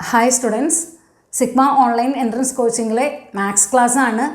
Hi students, Sigma online entrance കോച്ചിങ്ങിലെ maths class ആണ്.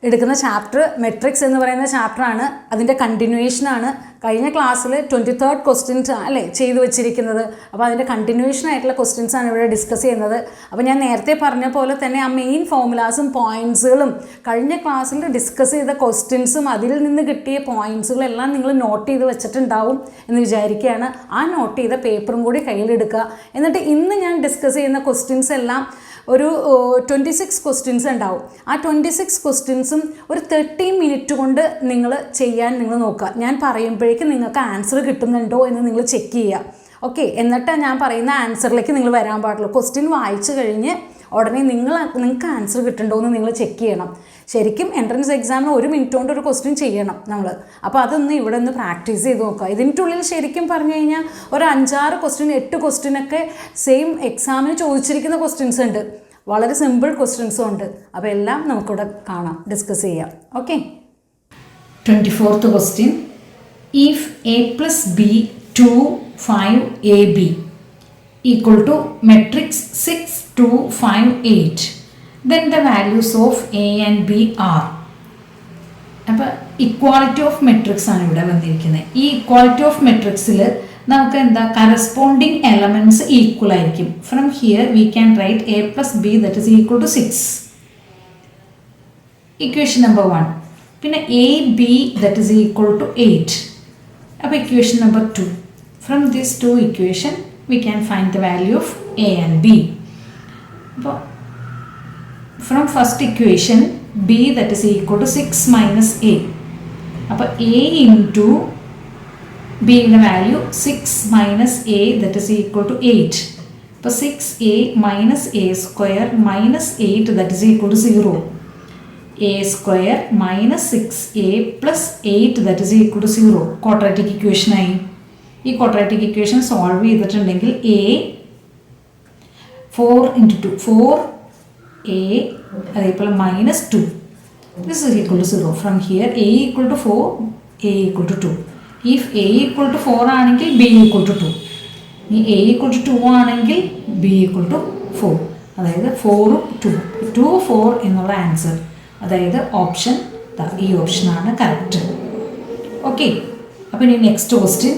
എടുക്കുന്ന ചാപ്റ്റർ മെട്രിക്സ് എന്ന് പറയുന്ന ചാപ്റ്ററാണ്. അതിൻ്റെ കണ്ടിന്യൂവേഷനാണ്. കഴിഞ്ഞ ക്ലാസ്സിൽ 23rd ക്വസ്റ്റ്യൻസ് അല്ലേ ചെയ്തു വെച്ചിരിക്കുന്നത്. അപ്പോൾ അതിൻ്റെ കണ്ടിന്യൂവേഷൻ ആയിട്ടുള്ള ക്വസ്റ്റ്യൻസാണ് ഇവിടെ ഡിസ്കസ് ചെയ്യുന്നത്. അപ്പോൾ ഞാൻ നേരത്തെ പറഞ്ഞ പോലെ തന്നെ ആ മെയിൻ ഫോർമുലാസും പോയിൻറ്റ്സുകളും കഴിഞ്ഞ ക്ലാസ്സിൽ ഡിസ്കസ് ചെയ്ത ക്വസ്റ്റ്യൻസും അതിൽ നിന്ന് കിട്ടിയ പോയിൻറ്റ്സുകളെല്ലാം നിങ്ങൾ നോട്ട് ചെയ്ത് വെച്ചിട്ടുണ്ടാവും എന്ന് വിചാരിക്കുകയാണ്. ആ നോട്ട് ചെയ്ത പേപ്പറും കൂടി കയ്യിലെടുക്കുക. എന്നിട്ട് ഇന്ന് ഞാൻ ഡിസ്കസ് ചെയ്യുന്ന ക്വസ്റ്റ്യൻസ് എല്ലാം ഒരു 26 ക്വസ്റ്റ്യൻസ് ഉണ്ടാവും. ആ 26 ക്വസ്റ്റ്യൻസും ഒരു 30 മിനിറ്റ് കൊണ്ട് നിങ്ങൾ ചെയ്യാൻ നോക്കുക. ഞാൻ പറയുമ്പോഴേക്കും നിങ്ങൾക്ക് ആൻസർ കിട്ടുന്നുണ്ടോ എന്ന് നിങ്ങൾ ചെക്ക് ചെയ്യുക. ഓക്കെ, എന്നിട്ട് ഞാൻ പറയുന്ന ആൻസറിലേക്ക് നിങ്ങൾ വരാൻ പാടുള്ളൂ. ക്വസ്റ്റ്യൻ വായിച്ചു കഴിഞ്ഞ് ഉടനെ നിങ്ങൾക്ക് ആൻസർ കിട്ടുന്നുണ്ടോ എന്ന് നിങ്ങൾ ചെക്ക് ചെയ്യണം. ശരിക്കും എൻട്രൻസ് എക്സാമിന് 1 മിനിറ്റ് കൊണ്ട് ഒരു ക്വസ്റ്റ്യൻ ചെയ്യണം നമ്മൾ. അപ്പോൾ അതൊന്ന് ഇവിടെ ഒന്ന് പ്രാക്ടീസ് ചെയ്ത് നോക്കുക. ഇതിൻ്റെ ഉള്ളിൽ ശരിക്കും പറഞ്ഞു കഴിഞ്ഞാൽ ഒരു 5-6 ക്വസ്റ്റ്യൻ 8 ക്വസ്റ്റ്യനൊക്കെ സെയിം എക്സാമിന് ചോദിച്ചിരിക്കുന്ന ക്വസ്റ്റ്യൻസ് ഉണ്ട്. വളരെ സിമ്പിൾ ക്വസ്റ്റ്യൻസും ഉണ്ട്. അപ്പോൾ എല്ലാം നമുക്കിവിടെ കാണാം, ഡിസ്കസ് ചെയ്യാം. Okay, 24th question. If a plus b 2 5 ab equal to matrix 6 2 5 8, then the values of a and b are. അപ്പോൾ ഇക്വാളിറ്റി ഓഫ് മെട്രിക്സ് ആണ് ഇവിടെ വന്നിരിക്കുന്നത്. ഈ ഇക്വാളിറ്റി ഓഫ് മെട്രിക്സിൽ നമുക്ക് എന്താ കറസ്പോണ്ടിങ് എലമെന്റ്സ് ഈക്വൽ ആയിരിക്കും. From here we can right a plus b that is equal to 6. Equation number 1. പിന്നെ a b that is equal to 8. അപ്പോൾ equation number 2. From this 2 equation we can find the value of a and b. അപ്പോൾ from first equation b that is equal to 6 minus a. അപ്പോൾ a into b യുടെ value 6 minus a that is equal to 8. അപ്പോൾ 6a minus a square minus 8 that is equal to 0. a square minus 6a plus 8 that is equal to 0. Quadratic equation ആയി. ഈ quadratic equation solve ചെയ്തിട്ടുണ്ടെങ്കിൽ a 4 into 2 4a അതേപോലെ minus 2 this is equal to 0. From here a equal to 4 a equal to 2. if a equal to 4 ആണെങ്കിൽ b equal to 2. ഇനി a equal to 2 ആണെങ്കിൽ b equal to 4. അതായത് 4 2 4 എന്നുള്ള answer, അതായത് option ഈ ഓപ്ഷനാണ് correct. Okay, അപ്പോൾ ഇനി next question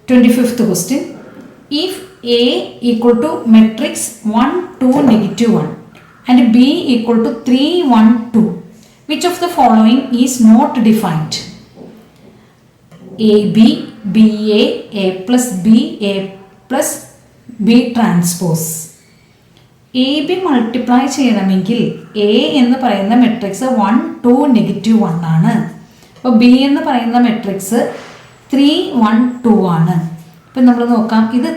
25th question. If A equal to matrix 1 2 negative 1 and B equal to 3 1 2, which of the following is not defined? AB BA A plus B A plus B transpose. A B multiply ചെയ്യണമെങ്കിൽ A എന്ന് പറയുന്ന matrix 1 2 negative 1 ആണ്. അപ്പോൾ B എന്ന് പറയുന്ന matrix 3 1 2 ആണ്. ഇപ്പം നമ്മൾ നോക്കാം, ഇത്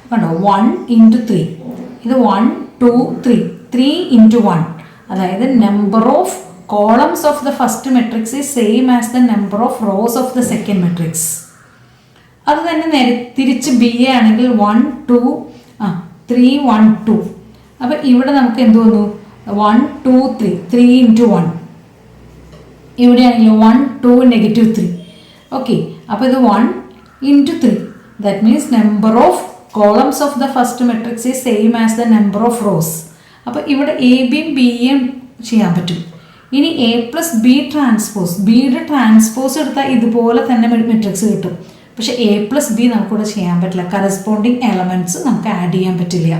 കണ്ടോ 1 into 3, ഇത് 1 2 3 3 into 1, അതായത് number of columns of the first matrix is same as the number of rows of the second matrix. അത് തന്നെ തിരിച്ച് ബി എ ആണെങ്കിൽ 1 2 3 1 2. അപ്പം ഇവിടെ നമുക്ക് എന്ത് വന്നു 1 2 3 3 into 1. ഇവിടെയാണെങ്കിൽ 1 2 negative 3. ഓക്കെ, അപ്പോൾ ഇത് 1 into 3. That means number of columns of the first matrix is same as the number of rows. അപ്പോൾ ഇവിടെ എ ബിയും ബി എയും ചെയ്യാൻ പറ്റും. ഇനി എ പ്ലസ് ബി ട്രാൻസ്പോസ്, ബിയുടെ ട്രാൻസ്പോസ് എടുത്താൽ ഇതുപോലെ തന്നെ മെട്രിക്സ് കിട്ടും. പക്ഷേ എ പ്ലസ് ബി നമുക്കിവിടെ ചെയ്യാൻ പറ്റില്ല. കറസ്പോണ്ടിങ് എലമെൻറ്റ്സ് നമുക്ക് ആഡ് ചെയ്യാൻ പറ്റില്ല.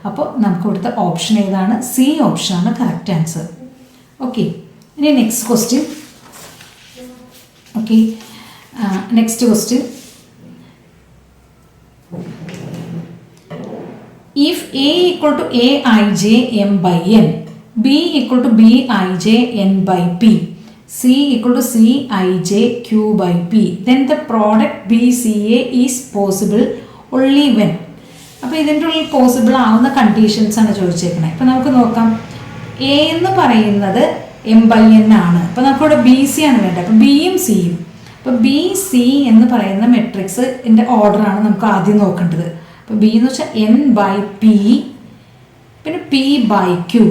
അപ്പോൾ നമുക്ക് ഇവിടുത്തെ ഓപ്ഷൻ ഏതാണ്? സി ഓപ്ഷനാണ് കറക്റ്റ് ആൻസർ. ഓക്കെ, ഇനി next question. Okay, next question. If A equal to Aij m by n, B equal to Bij n by p, C equal to Cij q by p, then the product BCA is possible only when. അപ്പോൾ ഇതിൻ്റെ ഉള്ളിൽ possible ആവുന്ന conditions ആണ് ചോദിച്ചേക്കുന്നത്. ഇപ്പം നമുക്ക് നോക്കാം, A എന്ന് പറയുന്നത് എം ബൈ എൻ ആണ്. അപ്പോൾ നമുക്കിവിടെ ബി സി ആണ് വേണ്ടത്. അപ്പോൾ ബിയും സിയും. അപ്പോൾ ബി സി എന്ന് പറയുന്ന മെട്രിക്സിൻ്റെ ഓർഡറാണ് നമുക്ക് ആദ്യം നോക്കേണ്ടത്. അപ്പോൾ ബി എന്ന് വെച്ചാൽ എൻ ബൈ പി, പിന്നെ പി ബൈ ക്യൂ.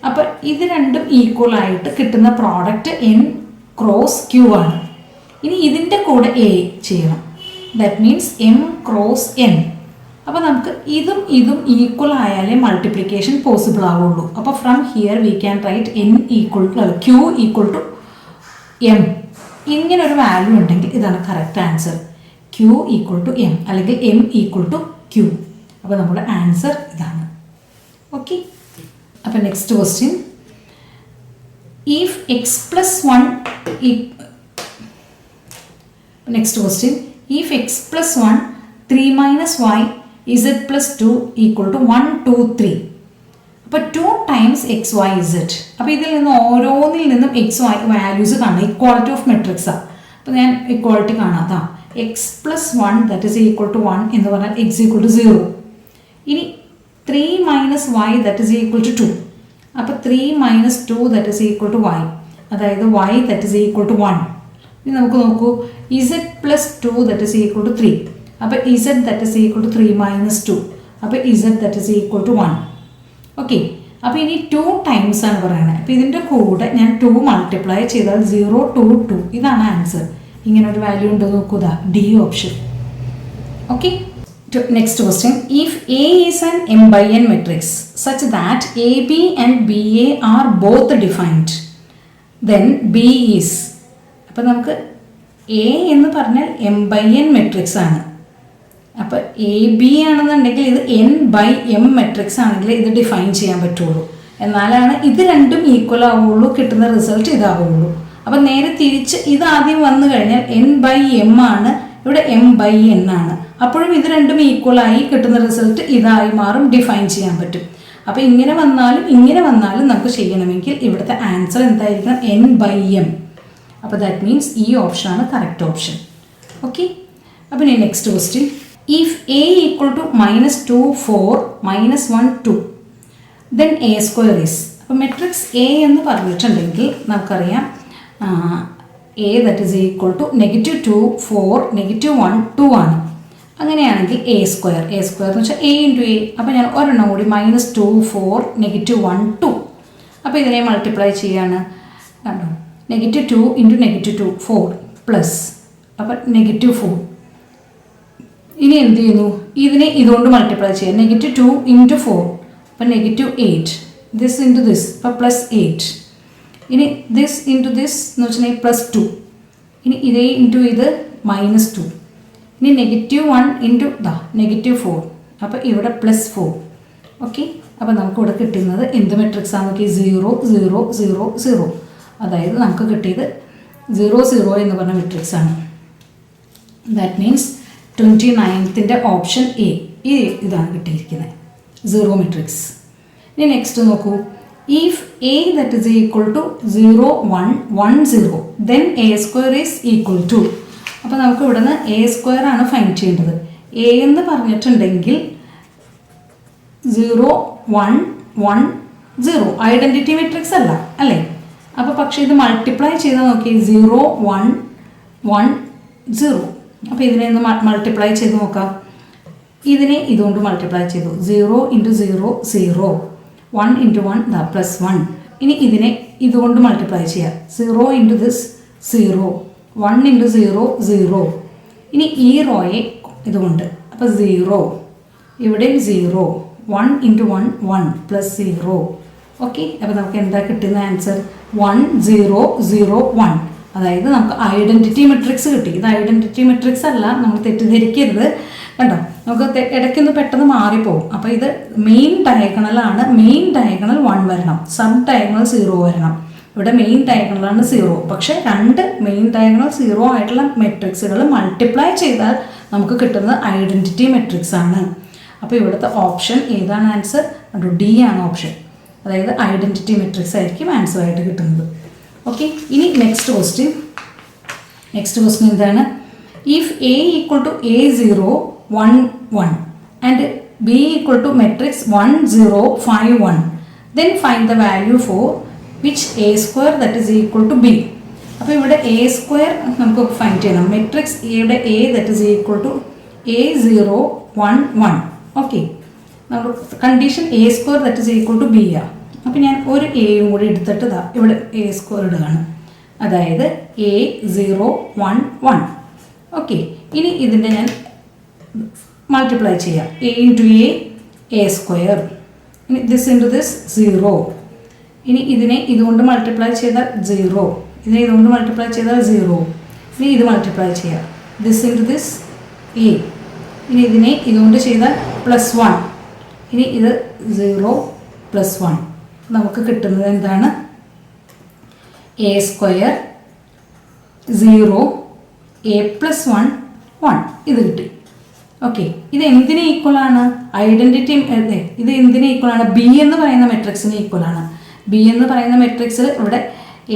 അപ്പോൾ ഇത് രണ്ടും ഈക്വൽ ആയിട്ട് കിട്ടുന്ന പ്രോഡക്റ്റ് എൻ ക്രോസ് ക്യൂ ആണ്. ഇനി ഇതിൻ്റെ കൂടെ എ ചെയ്യണം. That means M cross N. അപ്പോൾ നമുക്ക് ഇതും ഇതും ഈക്വൽ ആയാലേ മൾട്ടിപ്ലിക്കേഷൻ പോസിബിൾ ആവുള്ളൂ. അപ്പോൾ from here we can write N equal to Q equal to M. ഇങ്ങനൊരു വാല്യൂ ഉണ്ടെങ്കിൽ ഇതാണ് correct answer. Q equal to M അല്ലെങ്കിൽ എം ഈക്വൽ ടു ക്യൂ. അപ്പോൾ നമ്മുടെ ആൻസർ ഇതാണ്. ഓക്കെ. അപ്പോൾ next question, if x plus 1 next question, if x plus 1 3 minus y z plus 2 equal to 1 2 3. അപ്പോൾ 2 times x y z. അപ്പോൾ ഇതിൽ നിന്ന് ഓരോന്നിൽ നിന്നും x y വാല്യൂസ് കാണാം. ഇക്വാളിറ്റി ഓഫ് മെട്രിക്സാണ്. അപ്പോൾ ഞാൻ ഇക്വാളിറ്റി കാണാം. X plus 1 that is equal to 1 എന്ന് പറഞ്ഞാൽ എക്സ് ഈക്വൽ ടു 0. ഇനി 3 minus y that is equal to 2. അപ്പോൾ 3 minus 2 that is equal to y, അതായത് y that is equal to 1. ഇനി നമുക്ക് നോക്കൂ, z plus 2 that is equal to 3. അപ്പോൾ Z that is equal to 3 minus 2. അപ്പോൾ Z that is equal to 1. Okay. അപ്പോൾ ഇനി 2 times ആണ് പറയുന്നത്. അപ്പോൾ ഇതിൻ്റെ കൂടെ ഞാൻ 2 മൾട്ടിപ്ലൈ ചെയ്താൽ 0 2 2. ഇതാണ് ആൻസർ. ഇങ്ങനെ ഒരു വാല്യൂ ഉണ്ടോ നോക്കുക, D option. Okay. Next question, if A is an m by n matrix such that AB and BA are both defined, then B is. അപ്പോൾ നമുക്ക് A എന്ന് പറഞ്ഞാൽ m by n മെട്രിക്സ് ആണ്. അപ്പോൾ എ ബി ആണെന്നുണ്ടെങ്കിൽ ഇത് n by m matrix ആണെങ്കിൽ ഇത് ഡിഫൈൻ ചെയ്യാൻ പറ്റുള്ളൂ. എന്നാലാണ് ഇത് രണ്ടും ഈക്വൽ ആവുള്ളൂ, കിട്ടുന്ന റിസൾട്ട് ഇതാവുള്ളൂ. അപ്പോൾ നേരെ തിരിച്ച് ഇതാദ്യം വന്നു കഴിഞ്ഞാൽ n by m ആണ്, ഇവിടെ m by n ആണ്. അപ്പോഴും ഇത് രണ്ടും ഈക്വലായി കിട്ടുന്ന റിസൾട്ട് ഇതായി മാറും, ഡിഫൈൻ ചെയ്യാൻ പറ്റും. അപ്പോൾ ഇങ്ങനെ വന്നാലും നമുക്ക് ചെയ്യണമെങ്കിൽ ഇവിടുത്തെ ആൻസർ എന്തായിരിക്കണം, n by m. അപ്പോൾ ദാറ്റ് മീൻസ് ഈ ഓപ്ഷനാണ് കറക്റ്റ് ഓപ്ഷൻ. ഓക്കെ. അപ്പോൾ ഇനി next question, if A equal to -2 4 -1 2 then A square is. അപ്പോൾ മെട്രിക്സ് എ എന്ന് പറഞ്ഞിട്ടുണ്ടെങ്കിൽ നമുക്കറിയാം A that is equal to -2 4 -1 2 ആണ്. അങ്ങനെയാണെങ്കിൽ എ സ്ക്വയർ എന്ന് വെച്ചാൽ എ ഇൻറ്റു എ. അപ്പോൾ ഞാൻ ഒരെണ്ണം കൂടി -2 4 -1 2. അപ്പോൾ ഇതിനെ മൾട്ടിപ്ലൈ ചെയ്യാണ്. കണ്ടോ, -2 × -2 4 പ്ലസ്, അപ്പോൾ -4. ഇനി എന്ത് ചെയ്യുന്നു, ഇതിനെ ഇതുകൊണ്ട് മൾട്ടിപ്ലൈ ചെയ്യാം. -2 × 4 അപ്പോൾ -8. ദിസ് ഇൻറ്റു ദിസ് അപ്പോൾ +8. ഇനി ദിസ് ഇൻറ്റു ദിസ് എന്ന് വെച്ചിട്ടുണ്ടെങ്കിൽ +2. ഇനി ഇതേ ഇൻറ്റു ഇത് -2. ഇനി -1 ഇൻറ്റു -4 അപ്പോൾ ഇവിടെ +4. ഓക്കെ. അപ്പോൾ നമുക്കിവിടെ കിട്ടുന്നത് എന്ത് മെട്രിക്സ് ആണ് നോക്കി, 0 0 0 0. അതായത് നമുക്ക് കിട്ടിയത് 0 0 എന്ന് പറഞ്ഞ മെട്രിക്സ് ആണ്. That means 29th option A ഇതാണ് കിട്ടിയിരിക്കുന്നത്, 0 മെട്രിക്സ്. ഇനി നെക്സ്റ്റ് നോക്കൂ, if a that is equal to 0 1 1 0 then a square is equal to. അപ്പോൾ നമുക്ക് ഇവിടെ നിന്ന് എ സ്ക്വയർ ആണ് ഫൈൻഡ് ചെയ്യേണ്ടത്. എ എന്ന് പറഞ്ഞിട്ടുണ്ടെങ്കിൽ 0 1 1 0 ഐഡൻറ്റിറ്റി മെട്രിക്സ് അല്ലേ. അപ്പോൾ പക്ഷേ ഇത് മൾട്ടിപ്ലൈ ചെയ്താൽ നോക്കി 0 1 1 0. അപ്പോൾ ഇതിനെ ഒന്ന് മൾട്ടിപ്ലൈ ചെയ്ത് നോക്കാം. ഇതിനെ ഇതുകൊണ്ട് മൾട്ടിപ്ലൈ ചെയ്തു, 0 × 0 0 1 × 1 +1. ഇനി ഇതിനെ ഇതുകൊണ്ട് മൾട്ടിപ്ലൈ ചെയ്യുക, 0 × ദിസ് 0 1 × 0 0. ഇനി ഈ റോയെ ഇതുകൊണ്ട്, അപ്പോൾ 0 ഇവിടെയും 0 1 × 1 1 +0. ഓക്കെ. അപ്പോൾ നമുക്ക് എന്താ കിട്ടുന്ന ആൻസർ, 1 0 0 1. അതായത് നമുക്ക് ഐഡൻറ്റിറ്റി മെട്രിക്സ് കിട്ടി. ഇത് ഐഡൻറ്റിറ്റി മെട്രിക്സ് അല്ല, നമ്മൾ തെറ്റിദ്ധരിക്കരുത്. കണ്ടോ, നമുക്ക് ഇടയ്ക്കൊന്ന് പെട്ടെന്ന് മാറിപ്പോകും. അപ്പോൾ ഇത് മെയിൻ ഡയഗണലാണ്. മെയിൻ ഡയഗണൽ 1 വരണം, സബ് ഡയഗണൽ 0 വരണം. ഇവിടെ മെയിൻ ഡയഗണലാണ് 0. പക്ഷേ 2 മെയിൻ ഡയഗണൽ 0 ആയിട്ടുള്ള മെട്രിക്സുകൾ മൾട്ടിപ്ലൈ ചെയ്താൽ നമുക്ക് കിട്ടുന്നത് ഐഡൻറ്റിറ്റി മെട്രിക്സ് ആണ്. അപ്പോൾ ഇവിടുത്തെ ഓപ്ഷൻ ഏതാണ് ആൻസർ, ഡി ആണ് ഓപ്ഷൻ. അതായത് ഐഡൻറ്റിറ്റി മെട്രിക്സ് ആയിരിക്കും ആൻസർ ആയിട്ട് കിട്ടുന്നത്. ഓക്കെ. ഇനി നെക്സ്റ്റ് ക്വസ്റ്റ്യൻ എന്താണ്, if A equal to A0 1 1 and B equal to matrix 1 0 5 1 then find the value for which A square that is equal to B. അപ്പോൾ ഇവിടെ A square നമുക്ക് find ചെയ്യണം. Matrix എയുടെ A that is equal to A0 1 1. Okay. നമ്മൾ condition A square that is equal to B ആണ്. അപ്പോൾ ഞാൻ ഒരു എയും കൂടി എടുത്തിട്ട് ഇവിടെ എ സ്ക്വയർ ഇടുകയാണ്. അതായത് A0 1 1. ഓക്കെ, ഇനി ഇതിൻ്റെ ഞാൻ മൾട്ടിപ്ലൈ ചെയ്യാം. എ ഇൻറ്റു എ സ്ക്വയർ, ഇനി ദിസ് ഇൻറ്റു ദിസ് 0. ഇനി ഇതിനെ ഇതുകൊണ്ട് മൾട്ടിപ്ലൈ ചെയ്താൽ 0, ഇതിനെ ഇതുകൊണ്ട് മൾട്ടിപ്ലൈ ചെയ്താൽ 0. ഇനി ഇത് മൾട്ടിപ്ലൈ ചെയ്യാം, ദിസ് ഇൻറ്റു ദിസ് എ. ഇനി ഇതിനെ ഇതുകൊണ്ട് ചെയ്താൽ +1. ഇനി ഇത് 0 +1. നമുക്ക് കിട്ടുന്നത് എന്താണ്? A square 0 a + 1 1. ഇത് കിട്ടി. ഓക്കെ, ഇത് എന്തിന് ഈക്വലാണ്? ഐഡൻറ്റിറ്റി. ഇത് എന്തിന് ഈക്വലാണ്? ബി എന്ന് പറയുന്ന മെട്രിക്സിന് ഈക്വലാണ്. ബി എന്ന് പറയുന്ന മെട്രിക്സിൽ ഇവിടെ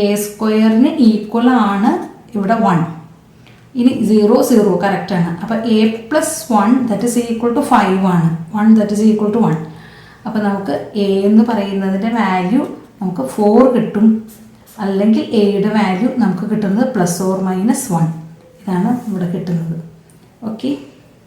എ സ്ക്വയറിന് ഈക്വലാണ് ഇവിടെ 1. ഇനി 0 0 കറക്റ്റാണ്. അപ്പോൾ a + 1 that is equal to 5 ആണ്. 1 ദറ്റ് ഈസ് ഈക്വൽ ടു 1. അപ്പോൾ നമുക്ക് എ എന്ന് പറയുന്നതിൻ്റെ വാല്യൂ നമുക്ക് 4 കിട്ടും, അല്ലെങ്കിൽ എയുടെ വാല്യൂ നമുക്ക് കിട്ടുന്നത് ±1. ഇതാണ് ഇവിടെ കിട്ടുന്നത്. ഓക്കെ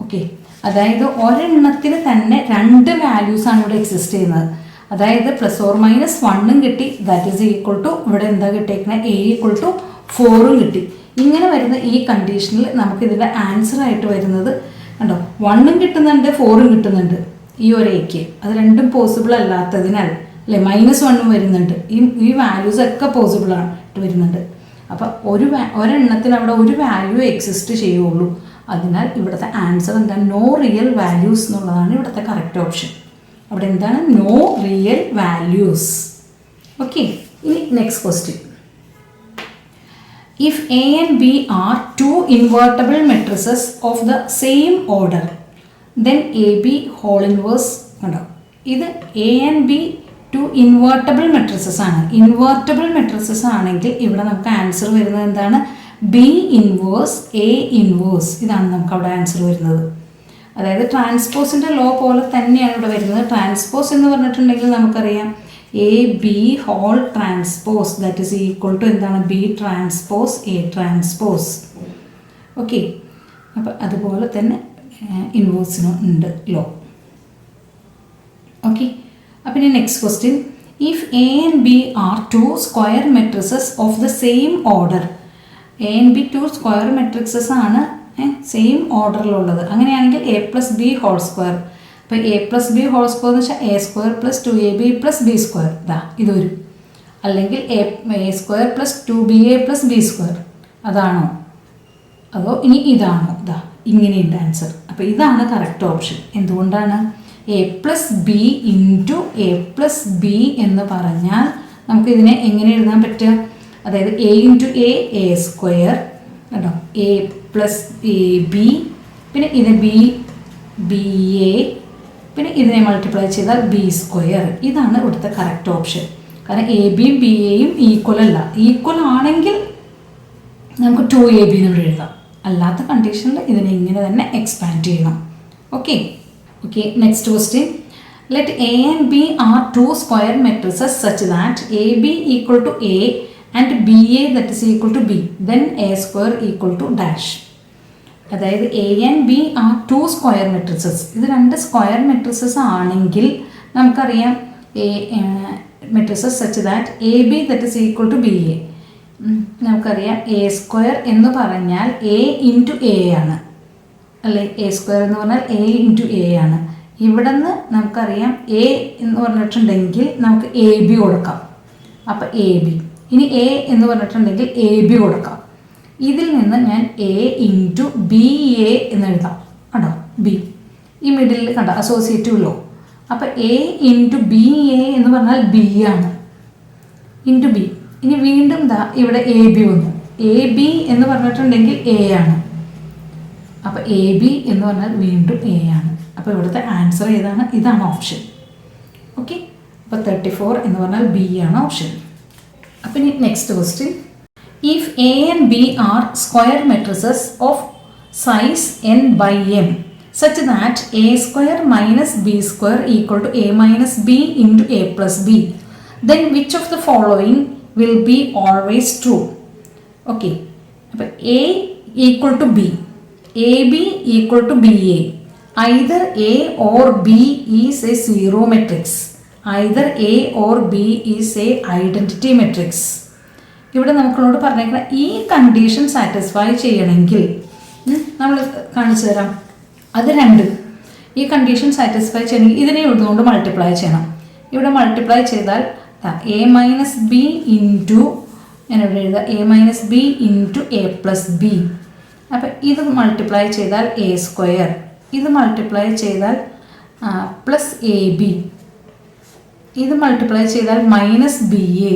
ഓക്കെ, അതായത് ഒരെണ്ണത്തിന് തന്നെ 2 വാല്യൂസാണ് ഇവിടെ എക്സിസ്റ്റ് ചെയ്യുന്നത്. അതായത് ±1 കിട്ടി, ദാറ്റ് ഈസ് ഈക്വൽ ടു ഇവിടെ എന്താ കിട്ടിയേക്കുന്നത്? a = 4 കിട്ടി. ഇങ്ങനെ വരുന്ന ഈ കണ്ടീഷനിൽ നമുക്കിതിൻ്റെ ആൻസർ ആയിട്ട് വരുന്നത് കണ്ടോ, 1 കിട്ടുന്നുണ്ട്, 4 കിട്ടുന്നുണ്ട് ഈ ഒരു എക്ക്. അത് രണ്ടും പോസിബിൾ അല്ലാത്തതിനാൽ അല്ലേ, -1 വരുന്നുണ്ട്. ഈ വാല്യൂസ് ഒക്കെ പോസിബിൾ ആയിട്ട് വരുന്നുണ്ട്. അപ്പോൾ ഒരെണ്ണത്തിന് അവിടെ ഒരു വാല്യൂ എക്സിസ്റ്റ് ചെയ്യുള്ളൂ. അതിനാൽ ഇവിടുത്തെ ആൻസർ എന്താണ്? നോ റിയൽ വാല്യൂസ് എന്നുള്ളതാണ് ഇവിടുത്തെ കറക്റ്റ് ഓപ്ഷൻ. അവിടെ എന്താണ്? No real values. ഓക്കെ, ഇനി next question. If A and B are 2 invertible matrices of the same order, then A B whole inverse കണ്ടോ. ഇത് A and B 2 invertible matrices ആണ്. Invertible matrices ആണെങ്കിൽ ഇവിടെ നമുക്ക് answer വരുന്നത് എന്താണ്? B inverse A inverse. ഇതാണ് നമുക്ക് അവിടെ ആൻസർ വരുന്നത്. അതായത് ട്രാൻസ്പോസിൻ്റെ ലോ പോലെ തന്നെയാണ് ഇവിടെ വരുന്നത്. ട്രാൻസ്പോസ് എന്ന് പറഞ്ഞിട്ടുണ്ടെങ്കിൽ നമുക്കറിയാം A B whole transpose that is equal to എന്താണ്? B transpose A transpose. Okay, അപ്പോൾ അതുപോലെ തന്നെ ഇൻവേഴ്സിനും ഉണ്ട് ലോ. ഓക്കെ, അപ്പോൾ ഇനി next question. If A and B are 2 square matrices of the same order, A and B 2 square matrices ആണ് same ഓർഡറിലുള്ളത്. അങ്ങനെയാണെങ്കിൽ a + b ഹോൾ സ്ക്വയർ. അപ്പോൾ a + b ഹോൾ സ്ക്വയർ എന്ന് വെച്ചാൽ a² + 2ab + b². ഇതാ ഇത് വരും. അല്ലെങ്കിൽ a² + 2ba + b². അതാണോ? അതോ ഇനി ഇതാണോ? ഇതാ ഇങ്ങനെയുണ്ട് ആൻസർ. അപ്പോൾ ഇതാണ് കറക്റ്റ് ഓപ്ഷൻ. എന്തുകൊണ്ടാണ്? a + b into a + b എന്ന് പറഞ്ഞാൽ നമുക്ക് ഇതിനെ എങ്ങനെ എഴുതാൻ പറ്റുക? അതായത് a ഇൻറ്റു a സ്ക്വയർ കേട്ടോ, a + ab, പിന്നെ ഇത് ba, പിന്നെ ഇതിനെ മൾട്ടിപ്ലൈ ചെയ്താൽ b². ഇതാണ് ഇവിടുത്തെ കറക്റ്റ് ഓപ്ഷൻ. കാരണം എ ബിയും ബി എയും ഈക്വൽ അല്ല. ഈക്വൽ ആണെങ്കിൽ നമുക്ക് 2ab എന്ന് എഴുതാം. അല്ലാത്ത കണ്ടീഷനിൽ ഇതിനെ ഇങ്ങനെ തന്നെ എക്സ്പാൻഡ് ചെയ്യണം. Okay okay, next question. Let A and B are 2 square matrices such that ab = a and ba that is equal to b, then a² = dash. അതായത് A and B are 2 square matrices. ഇത് 2 square matrices ആണെങ്കിൽ നമുക്കറിയാം matrices such that A B that is equal to B A. നമുക്കറിയാം a² എന്ന് പറഞ്ഞാൽ a into A ആണ് അല്ലേ. a² എന്ന് പറഞ്ഞാൽ a ഇൻറ്റു എ ആണ്. ഇവിടെ നിന്ന് നമുക്കറിയാം എ എന്ന് പറഞ്ഞിട്ടുണ്ടെങ്കിൽ നമുക്ക് എ ബി കൊടുക്കാം. അപ്പോൾ എ ബി. ഇനി എ എന്ന് പറഞ്ഞിട്ടുണ്ടെങ്കിൽ എ ബി കൊടുക്കാം. ഇതിൽ നിന്ന് ഞാൻ എ ഇൻറ്റു ബി എ എന്ന് എഴുതാം. കണ്ടോ, ബി ഈ മിഡിൽ കണ്ടോ, അസോസിയേറ്റീവ് ലോ. അപ്പോൾ എ ഇൻറ്റു ബി എ എന്ന് പറഞ്ഞാൽ ബി ആണ്, ഇൻറ്റു ബി. ഇനി വീണ്ടും ദാ ഇവിടെ എ ബി വന്നു. എ ബി എന്ന് പറഞ്ഞിട്ടുണ്ടെങ്കിൽ എ ആണ്. അപ്പോൾ എ ബി എന്ന് പറഞ്ഞാൽ വീണ്ടും എ ആണ്. അപ്പോൾ ഇവിടുത്തെ ആൻസർ ഏതാണ്? ഇതാണ് ഓപ്ഷൻ. ഓക്കെ, അപ്പോൾ 34 എന്ന് പറഞ്ഞാൽ ബി ആണ് ഓപ്ഷൻ. അപ്പോൾ ഇനി next question. If A and B are square matrices of size n by m such that a² minus b² equal to a minus b into a plus b, then which of the following will be always true? Okay, അപ്പോൾ a equal to b, ab equal to ba. Either a or b is a zero matrix. Either a or b is a identity matrix. ഇവിടെ നമ്മളോട് പറഞ്ഞേക്കുന്ന ഈ condition satisfy ചെയ്യണമെങ്കിൽ നമ്മൾ കാണിച്ചു തരാം. അത് 2 ഈ കണ്ടീഷൻ സാറ്റിസ്ഫൈ ചെയ്യണമെങ്കിൽ ഇതിനെ ഇതുകൊണ്ട് മൾട്ടിപ്ലൈ ചെയ്യണം. ഇവിടെ മൾട്ടിപ്ലൈ ചെയ്താൽ എ മൈനസ് ബി ഇൻറ്റു ഞാൻ ഇവിടെ എഴുതുക A minus B into A plus B. അപ്പം ഇത് മൾട്ടിപ്ലൈ ചെയ്താൽ എ സ്ക്വയർ, ഇത് മൾട്ടിപ്ലൈ ചെയ്താൽ പ്ലസ് എ ബി, ഇത് മൾട്ടിപ്ലൈ ചെയ്താൽ മൈനസ് ബി എ,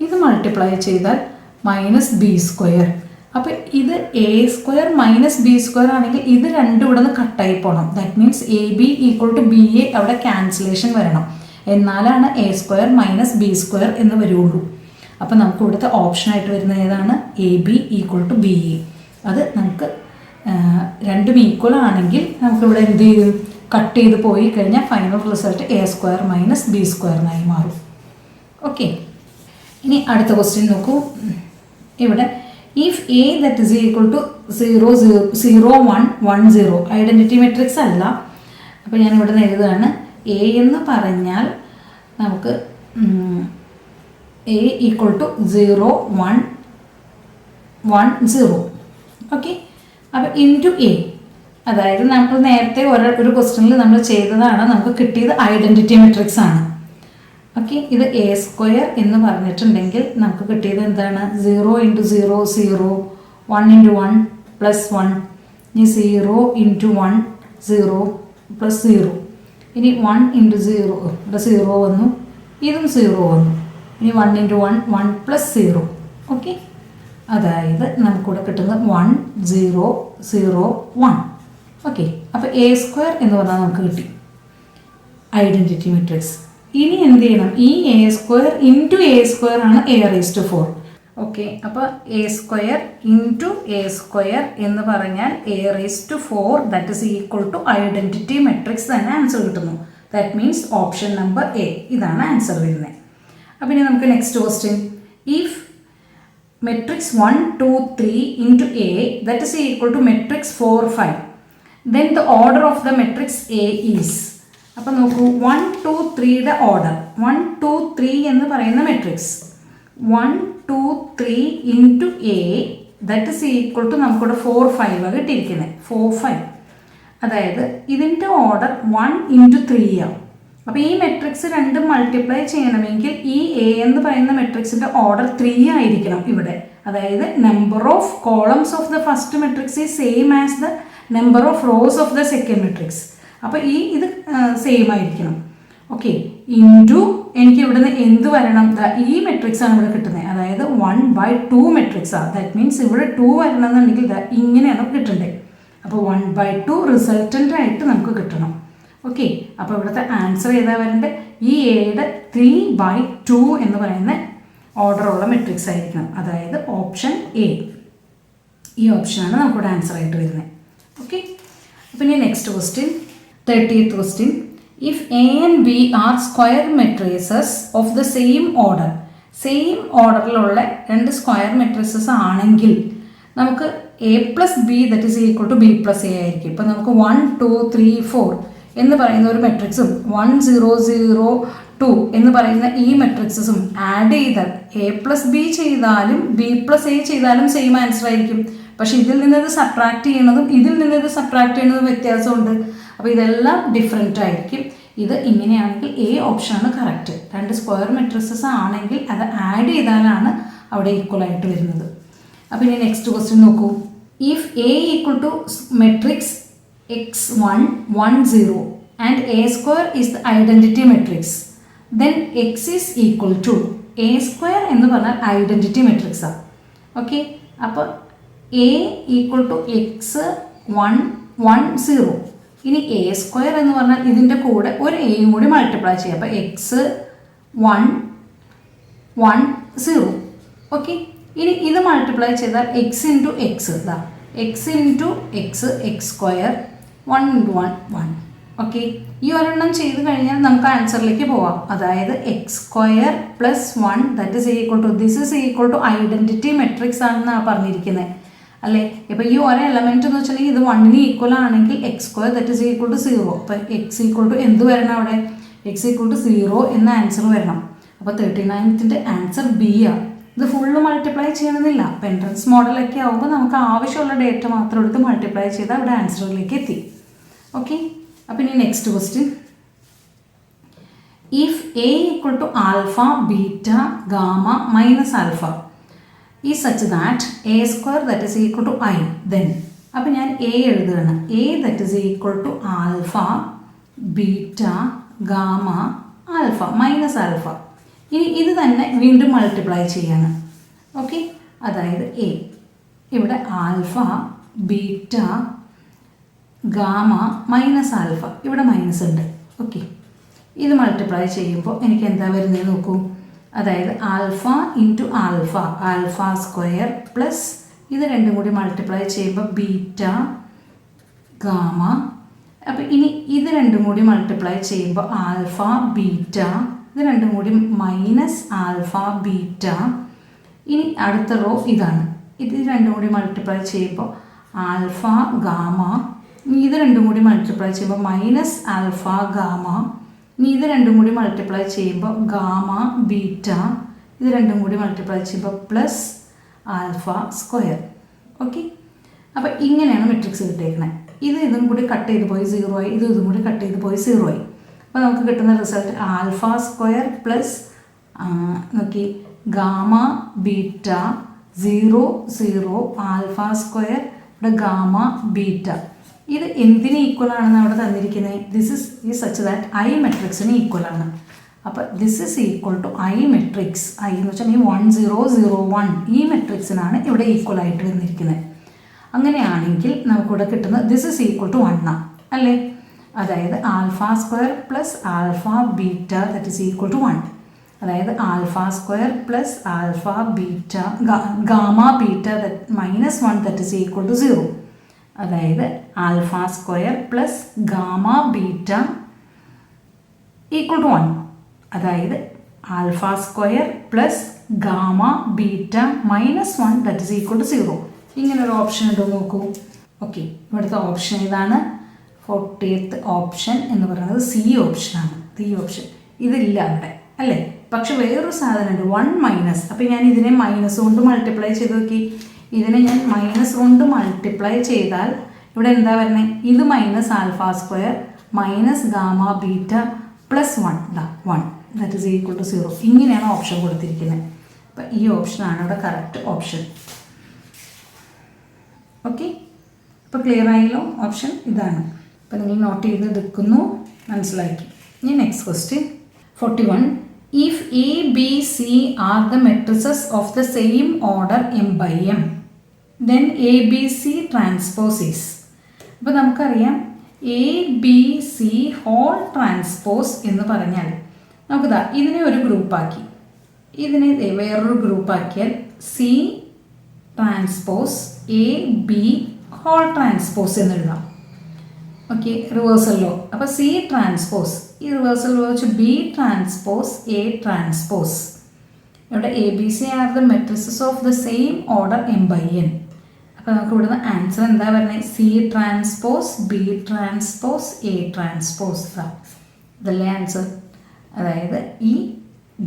ഇത് മൾട്ടിപ്ലൈ ചെയ്താൽ മൈനസ് ബി സ്ക്വയർ. അപ്പോൾ ഇത് A square minus B square ആണെങ്കിൽ ഇത് രണ്ടും ഇവിടെ നിന്ന് കട്ടായി പോകണം. That means A B equal to B A അവിടെ ക്യാൻസലേഷൻ വരണം, എന്നാലാണ് A square minus B square എന്ന് വരുള്ളൂ. അപ്പോൾ നമുക്ക് ഇവിടുത്തെ ഓപ്ഷനായിട്ട് വരുന്ന ഏതാണ്? A B equal to B A. അത് നമുക്ക് രണ്ടും ഈക്വൽ ആണെങ്കിൽ നമുക്കിവിടെ എന്ത് ചെയ്യും? കട്ട് ചെയ്ത് പോയി കഴിഞ്ഞാൽ final result A square minus B സ്ക്വയറിനായി മാറും. ഓക്കെ, ഇനി അടുത്ത ക്വസ്റ്റ്യൻ നോക്കൂ. ഇവിടെ if A that is equal to 0 0 1 1 0 identity matrix അല്ല. അപ്പോൾ ഞാൻ ഇവിടെ നിന്ന് എഴുതുകയാണ്. എ എന്ന് പറഞ്ഞാൽ നമുക്ക് എ ഈക്വൽ ടു 0 1 1 0. ഓക്കെ, അപ്പോൾ ഇൻറ്റു എ, അതായത് നമ്മൾ നേരത്തെ ഒരു ക്വസ്റ്റ്യനിൽ നമ്മൾ ചെയ്തതാണ്, നമുക്ക് കിട്ടിയത് ഐഡൻറ്റിറ്റി മെട്രിക്സ് ആണ്. ഓക്കെ, ഇത് എ സ്ക്വയർ എന്ന് പറഞ്ഞിട്ടുണ്ടെങ്കിൽ നമുക്ക് കിട്ടിയത് എന്താണ്? 0 ഇൻറ്റു 0 0, 1 ഇൻറ്റു 1 പ്ലസ് 1, ഇനി 0 ഇൻറ്റു 1 0 പ്ലസ് 0, ഇനി 1 ഇൻറ്റു 0 ഇവിടെ 0 വന്നു, ഇതും 0 വന്നു, ഇനി 1 ഇൻറ്റു 1 1 പ്ലസ് 0. ഓക്കെ, അതായത് നമുക്കിവിടെ കിട്ടുന്നത് 1 0 0 1. ഓക്കെ, അപ്പോൾ എ സ്ക്വയർ എന്ന് പറഞ്ഞാൽ നമുക്ക് കിട്ടി ഐഡൻറ്റിറ്റി മെട്രിക്സ്. ഇനി എന്ത് ചെയ്യണം? ഈ A square into A square ആണ് എ റേസ് ടു 4. ഓക്കെ, അപ്പോൾ A square into A square എന്ന് പറഞ്ഞാൽ A raise to 4 that is equal to identity matrix തന്നെ ആൻസർ കിട്ടുന്നു. That means option number A, ഇതാണ് ആൻസർ വരുന്നത്. അപ്പോൾ ഇനി നമുക്ക് next question. If matrix 1 2 3 into A that is equal to matrix 4 5 then the order of the matrix A is. അപ്പോൾ നോക്കൂ, 1 2 3യുടെ order 1 2 3 എന്ന് പറയുന്ന matrix 1 2 3 into A that is equal to നമുക്കിവിടെ 4 5 കിട്ടിയിരിക്കുന്നത് 4 5. അതായത് ഇതിൻ്റെ ഓർഡർ 1 ഇൻറ്റു 3 ആണ്. അപ്പോൾ ഈ മെട്രിക്സ് രണ്ടും മൾട്ടിപ്ലൈ ചെയ്യണമെങ്കിൽ ഈ എ എന്ന് പറയുന്ന മെട്രിക്സിൻ്റെ ഓർഡർ 3 ആയിരിക്കണം ഇവിടെ. അതായത് number of columns of the first matrix is same as the number of rows of the second matrix. അപ്പോൾ ഇത് സെയിം ആയിരിക്കണം. ഓക്കെ, ഇൻറ്റു എനിക്ക് ഇവിടുന്ന് എന്ത് വരണം? ഈ മെട്രിക്സ് ആണ് ഇവിടെ കിട്ടുന്നത്, അതായത് 1/2 മെട്രിക്സ് ആണ്. ദാറ്റ് മീൻസ് ഇവിടെ 2 വരണം എന്നുണ്ടെങ്കിൽ ഇങ്ങനെയാണ് കിട്ടേണ്ടത്. അപ്പോൾ 1/2 റിസൾട്ടൻ്റ് ആയിട്ട് നമുക്ക് കിട്ടണം. ഓക്കെ, അപ്പോൾ ഇവിടുത്തെ ആൻസർ ഏതാ വരേണ്ടത്? ഈ എയുടെ 3/2 എന്ന് പറയുന്ന ഓർഡറുള്ള മെട്രിക്സ് ആയിരിക്കണം, അതായത് ഓപ്ഷൻ എ. ഈ ഓപ്ഷനാണ് നമുക്കിവിടെ ആൻസർ ആയിട്ട് വരുന്നത്. ഓക്കെ, അപ്പോൾ ഇനി next question 30th question. If A and B are square matrices of the same order, same ഓർഡറിലുള്ള രണ്ട് സ്ക്വയർ മെട്രിസസ് ആണെങ്കിൽ നമുക്ക് A plus B that is equal to B plus A ആയിരിക്കും. ഇപ്പോൾ നമുക്ക് 1 2 3 4 എന്ന് പറയുന്ന ഒരു മെട്രിക്സും 1 0 0 2 എന്ന് പറയുന്ന ഈ മെട്രിക്സസും ആഡ് ചെയ്താൽ എ പ്ലസ് ബി ചെയ്താലും ബി പ്ലസ് എ ചെയ്താലും സെയിം ആൻസർ ആയിരിക്കും. പക്ഷെ ഇതിൽ നിന്ന് ഇത് സബ്ട്രാക്ട് ചെയ്യണതും ഇതിൽ നിന്ന് ഇത് സബ്ട്രാക്ട് ചെയ്യുന്നതും വ്യത്യാസമുണ്ട്. അപ്പോൾ ഇതെല്ലാം ഡിഫറെൻ്റ് ആയിരിക്കും. ഇത് ഇങ്ങനെയാണെങ്കിൽ എ ഓപ്ഷനാണ് കറക്റ്റ്. രണ്ട് സ്ക്വയർ മെട്രിസസ് ആണെങ്കിൽ അത് ആഡ് ചെയ്താലാണ് അവിടെ ഈക്വൽ ആയിട്ട് വരുന്നത്. അപ്പോൾ ഇനി നെക്സ്റ്റ് ക്വസ്റ്റ്യൻ നോക്കൂ. If A equal to matrix x1 1 0 and a square is the identity matrix, then x is equal to a square എന്ന് പറഞ്ഞാൽ ഐഡൻറ്റിറ്റി മെട്രിക്സ് ആണ്. ഓക്കെ, അപ്പോൾ a ഈക്വൽ ടു എക്സ് 1 1 0. ഇനി എ സ്ക്വയർ എന്ന് പറഞ്ഞാൽ ഇതിൻ്റെ കൂടെ ഒരു എയും കൂടി മൾട്ടിപ്ലൈ ചെയ്യുക. അപ്പോൾ എക്സ് 1 1 0. ഓക്കെ, ഇനി ഇത് മൾട്ടിപ്ലൈ ചെയ്താൽ എക്സ് ഇൻറ്റു എക്സ് ഇതാ X into X X square 1 into 1 1. Okay, ഈ ഒരെണ്ണം ചെയ്ത് കഴിഞ്ഞാൽ നമുക്ക് ആൻസറിലേക്ക് പോവാം. അതായത് X square plus 1 that is equal to this is equal to identity matrix ആണെന്നാണ് പറഞ്ഞിരിക്കുന്നത് അല്ലേ. ഇപ്പോൾ ഈ ഒരേ എലമെൻറ്റ് എന്ന് വെച്ചിട്ടുണ്ടെങ്കിൽ ഇത് 1ന് ഈക്വൽ ആണെങ്കിൽ X square that is equal to 0. അപ്പോൾ എക്സ് ഈക്വൽ ടു എന്ത് വരണം? അവിടെ എക്സ് ഈക്വൽ ടു 0 എന്ന ആൻസർ വരണം. അപ്പോൾ 39th ആൻസർ ബി ആണ്. ഇത് ഫുള്ള് മൾട്ടിപ്ലൈ ചെയ്യണമെന്നില്ല. അപ്പോൾ എൻട്രൻസ് മോഡലൊക്കെ ആകുമ്പോൾ നമുക്ക് ആവശ്യമുള്ള ഡേറ്റ മാത്രം എടുത്ത് മൾട്ടിപ്ലൈ ചെയ്താൽ അവിടെ ആൻസറിലേക്ക് എത്തി. ഓക്കെ, അപ്പോൾ ഇനി next question. If A equal to alpha, beta, gamma minus alpha is such that A square that is equal to I, then അപ്പോൾ ഞാൻ A എഴുതുകയാണ്. A that is equal to alpha, beta, gamma, alpha minus alpha. ഇനി ഇത് തന്നെ വീണ്ടും multiply ചെയ്യാണ്. Okay, അതായത് A ഇവിടെ alpha, beta, gamma minus alpha, ഇവിടെ മൈനസ് ഉണ്ട്. ഓക്കെ, ഇത് മൾട്ടിപ്ലൈ ചെയ്യുമ്പോൾ എനിക്ക് എന്താ വരുന്നത് നോക്കൂ. അതായത് alpha into alpha, alpha square plus ഇത് രണ്ടും കൂടി മൾട്ടിപ്ലൈ ചെയ്യുമ്പോൾ ബീറ്റ, ഗാമ. അപ്പോൾ ഇനി ഇത് രണ്ടും കൂടി മൾട്ടിപ്ലൈ ചെയ്യുമ്പോൾ ആൽഫ, ബീറ്റ, ഇത് രണ്ടും കൂടി മൈനസ് ആൽഫ, ബീറ്റ. ഇനി അടുത്ത റോ ഇതാണ്. ഇത് രണ്ടും കൂടി മൾട്ടിപ്ലൈ ചെയ്യുമ്പോൾ ആൽഫ, ഗാമ. ഇനി ഇത് രണ്ടും കൂടി മൾട്ടിപ്ലൈ ചെയ്യുമ്പോൾ മൈനസ് ആൽഫ, ഗാമ. ഇനി ഇത് രണ്ടും കൂടി മൾട്ടിപ്ലൈ ചെയ്യുമ്പോൾ ഗാമ, ബീറ്റ. ഇത് രണ്ടും കൂടി മൾട്ടിപ്ലൈ ചെയ്യുമ്പോൾ പ്ലസ് ആൽഫ സ്ക്വയർ. ഓക്കെ, അപ്പോൾ ഇങ്ങനെയാണ് മെട്രിക്സ് കിട്ടിയേക്കുന്നത്. ഇതും കൂടി കട്ട് ചെയ്ത് പോയി 0 ആയി, ഇതും കൂടി കട്ട് ചെയ്ത് പോയി 0 ആയി. അപ്പോൾ നമുക്ക് കിട്ടുന്ന റിസൾട്ട് ആൽഫ സ്ക്വയർ പ്ലസ് നോക്കി ഗാമ, ബീറ്റ, 0 0 ആൽഫ സ്ക്വയർ ഇവിടെ ഗാമ, ബീറ്റ. ഇത് എന്തിന് ഈക്വൽ ആണെന്ന് അവിടെ തന്നിരിക്കുന്നത്? This is such that I മെട്രിക്സിന് ഈക്വൽ ആണ്. അപ്പോൾ this is equal to I matrix. I എന്ന് വെച്ചാൽ ഈ 1 0 0 1 ഈ മെട്രിക്സിനാണ് ഇവിടെ ഈക്വൽ ആയിട്ട് വന്നിരിക്കുന്നത്. അങ്ങനെയാണെങ്കിൽ നമുക്കിവിടെ കിട്ടുന്നത് ദിസ് ഈസ് ഈക്വൽ ടു 1 അല്ലേ? അതായത് alpha square plus alpha beta that is equal to 1. അതായത് alpha square plus alpha beta gamma beta minus 1 that is equal to 0. അതായത് alpha square plus gamma beta equal to 1. അതായത് alpha square plus gamma beta minus 1 that is equal to 0. ഇങ്ങനൊരു option ഉണ്ടോ നോക്കൂ. Okay, ഇവിടുത്തെ option ഇതാണ്. 40th option എന്ന് പറയുന്നത് C ഓപ്ഷനാണ്. ഈ ഓപ്ഷൻ ഇതില്ല അവിടെ അല്ലേ? പക്ഷെ വേറൊരു സാധനമുണ്ട് 1 മൈനസ്. അപ്പോൾ ഞാൻ ഇതിനെ മൈനസ് കൊണ്ട് മൾട്ടിപ്ലൈ ചെയ്ത് നോക്കി. ഇതിനെ ഞാൻ മൈനസ് കൊണ്ട് മൾട്ടിപ്ലൈ ചെയ്താൽ ഇവിടെ എന്താ വരുന്നത്? ഇത് minus alpha square minus gamma beta plus 1 that is equal to 0. ഇങ്ങനെയാണ് ഓപ്ഷൻ കൊടുത്തിരിക്കുന്നത്. അപ്പോൾ ഈ ഓപ്ഷനാണ് ഇവിടെ കറക്റ്റ് ഓപ്ഷൻ. ഓക്കെ, ഇപ്പോൾ ക്ലിയർ ആയല്ലോ? ഓപ്ഷൻ ഇതാണ്. അപ്പോൾ നിങ്ങൾ നോട്ട് ചെയ്ത് എടുക്കുന്നു, മനസ്സിലാക്കി. ഇനി next question 41. If A, B, C are the matrices of the same order m by m, then A, B, C transpose is. അപ്പോൾ നമുക്കറിയാം A B C whole transpose എന്ന് പറഞ്ഞാൽ നമുക്കിതാ ഇതിനെ ഒരു ഗ്രൂപ്പാക്കി, ഇതിനെ വേറൊരു ഗ്രൂപ്പാക്കിയാൽ C transpose A B whole transpose എന്ന് എഴുതാം. ഓക്കെ, റിവേഴ്സലോ. അപ്പോൾ സി ട്രാൻസ്പോസ് ഈ റിവേഴ്സൽ വെച്ച് ബി ട്രാൻസ്പോസ് എ ട്രാൻസ്പോസ്. ഇവിടെ A B C are the matrices of the same order m by n. അപ്പോൾ നമുക്ക് ഇവിടുന്ന് ആൻസർ എന്താ പറയുന്നത്? C transpose B transpose A transpose. ഇതല്ലേ ആൻസർ? അതായത് ഈ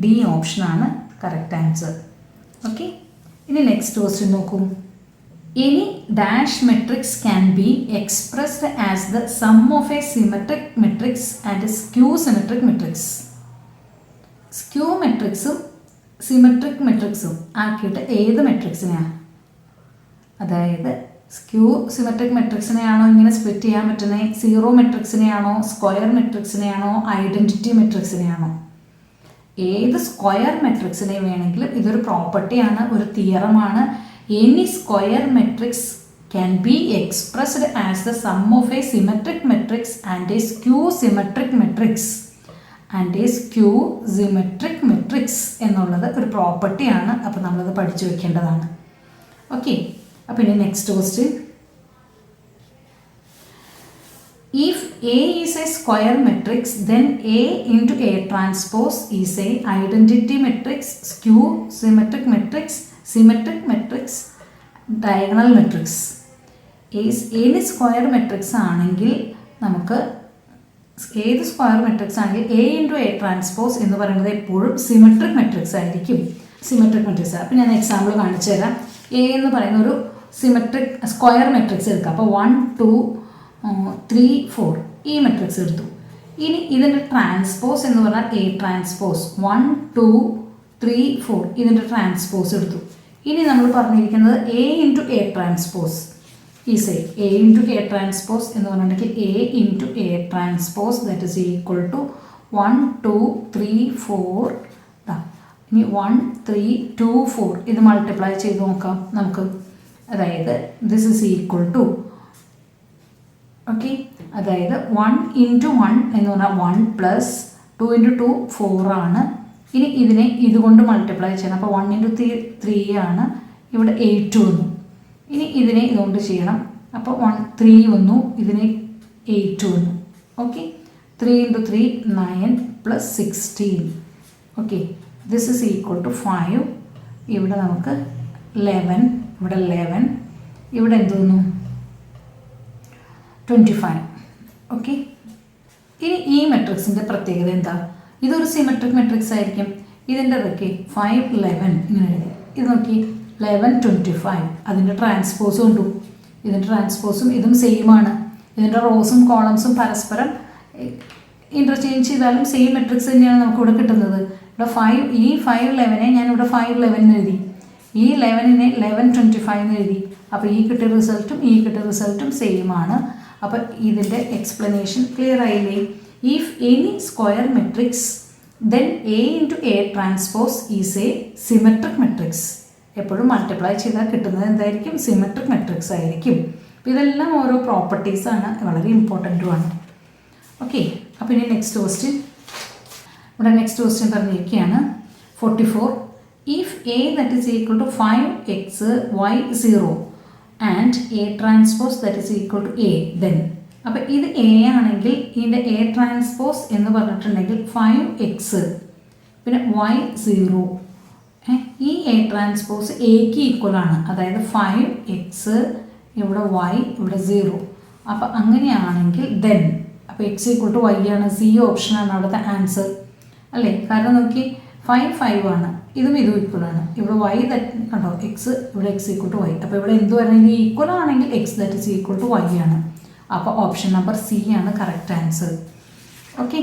ഡി ഓപ്ഷനാണ് കറക്റ്റ് ആൻസർ. ഓക്കെ, ഇനി നെക്സ്റ്റ് ക്വസ്റ്റ്യൻ നോക്കൂ. Any dash matrix can be expressed as the sum of a symmetric matrix and a skew symmetric matrix. Skew matrixും symmetric മെട്രിക്സും ആക്കിയിട്ട് ഏത് മെട്രിക്സിനെയാണ്? അതായത് സ്ക്യൂ സിമെട്രിക് മെട്രിക്സിനെയാണോ ഇങ്ങനെ സ്പ്ലിറ്റ് ചെയ്യാൻ പറ്റുന്നത്? സീറോ മെട്രിക്സിനെയാണോ, സ്ക്വയർ മെട്രിക്സിനെയാണോ, ഐഡൻറ്റിറ്റി മെട്രിക്സിനെയാണോ? ഏത് സ്ക്വയർ മെട്രിക്സിനെ വേണമെങ്കിലും ഇതൊരു പ്രോപ്പർട്ടിയാണ്, ഒരു തിയറമാണ്. Any square matrix can be expressed as the sum of a symmetric matrix and a skew symmetric matrix and a skew symmetric matrix എന്നുള്ളത് ഒരു പ്രോപ്പർട്ടിയാണ്. അപ്പോൾ നമ്മളത് പഠിച്ചു വെക്കേണ്ടതാണ്. ഓക്കെ, അപ്പോൾ ഇനി next question. If A is a square matrix, then A into A transpose is a identity matrix, skew symmetric matrix, symmetric matrix, diagonal matrix. ഏത് സ്ക്വയർ മെട്രിക്സ് ആണെങ്കിൽ നമുക്ക് ഏത് സ്ക്വയർ മെട്രിക്സ് ആണെങ്കിൽ എ ഇൻറ്റു എ ട്രാൻസ്പോസ് എന്ന് പറയുന്നത് എപ്പോഴും symmetric matrix ആയിരിക്കും. Symmetric matrix. അപ്പോൾ ഞാൻ എക്സാമ്പിൾ കാണിച്ചു തരാം. എ എന്ന് പറയുന്ന ഒരു സിമെട്രിക് സ്ക്വയർ മെട്രിക്സ് എടുക്കുക. അപ്പോൾ 1 2 3 4 ഈ മെട്രിക്സ് എടുത്തു. ഇനി ഇതിൻ്റെ ട്രാൻസ്പോസ് എന്ന് പറഞ്ഞാൽ എ ട്രാൻസ്പോസ് 1 2 3 4 ഇതിൻ്റെ ട്രാൻസ്പോസ് എടുത്തു. ഇനി നമ്മൾ പറഞ്ഞിരിക്കുന്നത് A into A transpose is A into A transpose എന്ന് പറഞ്ഞിട്ടുണ്ടെങ്കിൽ A into A transpose that is equal to 1 2 3 4 ഇനി 1 3 2 4 ഇത് മൾട്ടിപ്ലൈ ചെയ്ത് നോക്കാം നമുക്ക്. അതായത് this is equal to okay, അതായത് 1 ഇൻറ്റു 1 എന്ന് പറഞ്ഞാൽ 1 പ്ലസ് 2 ഇൻറ്റു 2 4 ആണ്. ഇനി ഇതിനെ ഇതുകൊണ്ട് മൾട്ടിപ്ലൈ ചെയ്യണം. അപ്പോൾ 1 ഇൻറ്റു 3 ആണ്, ഇവിടെ 8 വന്നു. ഇനി ഇതിനെ ഇതുകൊണ്ട് ചെയ്യണം. അപ്പോൾ 3 വന്നു, ഇതിനെ 8 വന്നു. Okay, 3 into 3 9 plus 16. Okay, this is equal to 5. ഇവിടെ നമുക്ക് 11, ഇവിടെ 11, ഇവിടെ എന്ത് വന്നു 25. ഓക്കെ, ഇനി ഈ മെട്രിക്സിൻ്റെ പ്രത്യേകത എന്താ? ഇതൊരു സിമെട്രിക് മെട്രിക്സ് ആയിരിക്കും. ഇതിൻ്റെ ഇതൊക്കെ 5 11 ഇങ്ങനെ എഴുതി. ഇത് നോക്കി 11 25 അതിൻ്റെ ട്രാൻസ്പോസ് കൊണ്ടു. ഇതിൻ്റെ ട്രാൻസ്പോസും ഇതും സെയിം ആണ്. ഇതിൻ്റെ റോസും കോളംസും പരസ്പരം ഇൻ്റർചേഞ്ച് ചെയ്താലും സെയിം മെട്രിക്സ് തന്നെയാണ് നമുക്കിവിടെ കിട്ടുന്നത്. ഇവിടെ 5 ഈ 5 11 ഞാനിവിടെ 5 11 എഴുതി. ഈ 11 11 25 എഴുതി. അപ്പോൾ ഈ കിട്ടിയ റിസൾട്ടും ഈ കിട്ടിയ റിസൾട്ടും സെയിം ആണ്. അപ്പോൾ ഇതിൻ്റെ എക്സ്പ്ലനേഷൻ ക്ലിയർ ആയില്ലേ? If any square matrix then A into A transpose is A symmetric matrix. എപ്പോഴും മൾട്ടിപ്ലൈ ചെയ്താൽ കിട്ടുന്നത് എന്തായിരിക്കും? സിമെട്രിക് മെട്രിക്സ് ആയിരിക്കും. അപ്പോൾ ഇതെല്ലാം ഓരോ പ്രോപ്പർട്ടീസാണ്, വളരെ ഇമ്പോർട്ടൻറ്റുമാണ്. ഓക്കെ, അപ്പോൾ ഇനി നെക്സ്റ്റ് ക്വസ്റ്റ്യൻ. ഇവിടെ നെക്സ്റ്റ് ക്വസ്റ്റ്യൻ പറഞ്ഞിരിക്കുകയാണ് 44. If A that is equal to 5x y 0 and A transpose that is equal to A then. അപ്പോൾ ഇത് എ ആണെങ്കിൽ ഇതിൻ്റെ എ ട്രാൻസ്പോസ് എന്ന് പറഞ്ഞിട്ടുണ്ടെങ്കിൽ 5x പിന്നെ y 0. ഈ എ ട്രാൻസ്പോസ് എക്ക് ഈക്വൽ ആണ്, അതായത് 5x ഇവിടെ y ഇവിടെ 0. അപ്പോൾ അങ്ങനെയാണെങ്കിൽ ദെൻ, അപ്പോൾ x ഈക്വൽ ടു y ആണ്, സി ഓപ്ഷനാണ് അവിടുത്തെ ആൻസർ അല്ലേ? കാരണം നോക്കി 5 5 ആണ്, ഇതും ഇതും ഈക്വൽ ആണ്. ഇവിടെ y കണ്ടോ, x ഇവിടെ x ഈക്വൽ ടു y. അപ്പോൾ ഇവിടെ എന്ത് പറയുന്നത്? ഈക്വൽ ആണെങ്കിൽ x that is equal to y ആണ്. അപ്പോൾ ഓപ്ഷൻ നമ്പർ സി ആണ് കറക്റ്റ് ആൻസർ. ഓക്കെ,